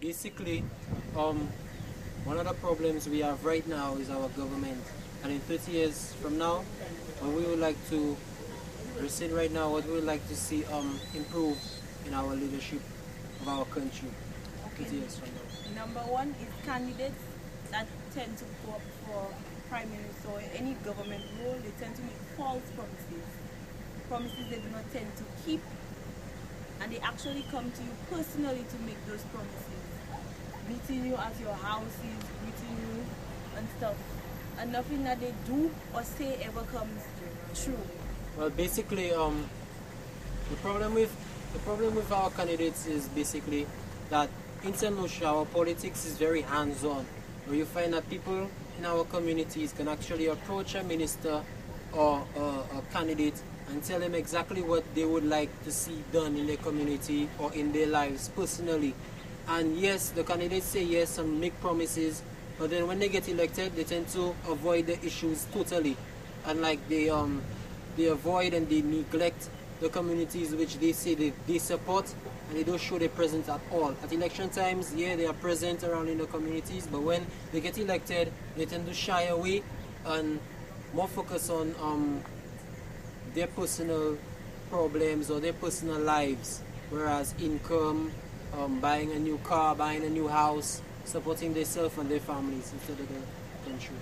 Basically, one of the problems we have right now is our government. And in 30 years from now, what we would like to rescind right now, what we would like to see improve in our leadership of our country. Okay. 30 years from now. Number one is candidates that tend to go up for prime minister or any government role. They tend to make false promises they do not tend to keep, and they actually come to you personally to make those promises, meeting you at your houses, greeting you and stuff, and nothing that they do or say ever comes true. Well, basically, the problem with our candidates is basically that in Saint Lucia, our politics is very hands-on, where you find that people in our communities can actually approach a minister or a candidate and tell them exactly what they would like to see done in their community or in their lives personally. And yes, the candidates say yes and make promises, but then when they get elected, they tend to avoid the issues totally, and like they avoid and they neglect the communities which they say they support, and they don't show their presence at all. At election times, yeah, they are present around in the communities, but when they get elected, they tend to shy away and more focus on their personal problems or their personal lives, whereas income, buying a new car, buying a new house, supporting themselves and their families instead of the country.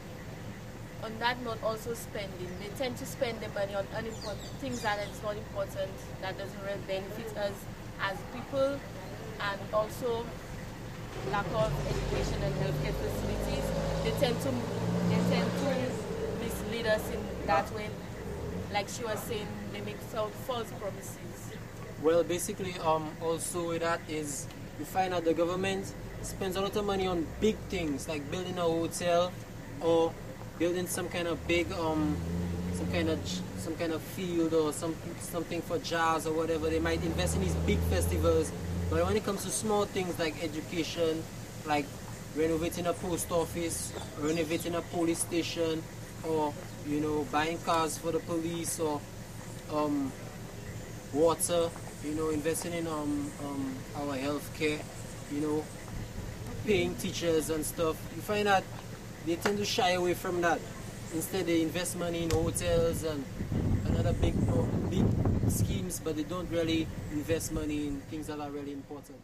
On that note, also spending. They tend to spend their money on unimportant things that is not important, that doesn't really benefit us as people, and also lack of education and healthcare facilities. They tend to mislead us in that way. Like she was saying, they make false promises. Well, basically, also with that is you find that the government spends a lot of money on big things like building a hotel or building some kind of big some kind of field or something for jazz or whatever. They might invest in these big festivals, but when it comes to small things like education, like renovating a post office, or renovating a police station, or buying cars for the police, or water, investing in our healthcare, paying teachers and stuff, you find that they tend to shy away from that. Instead, they invest money in hotels and other big schemes, but they don't really invest money in things that are really important.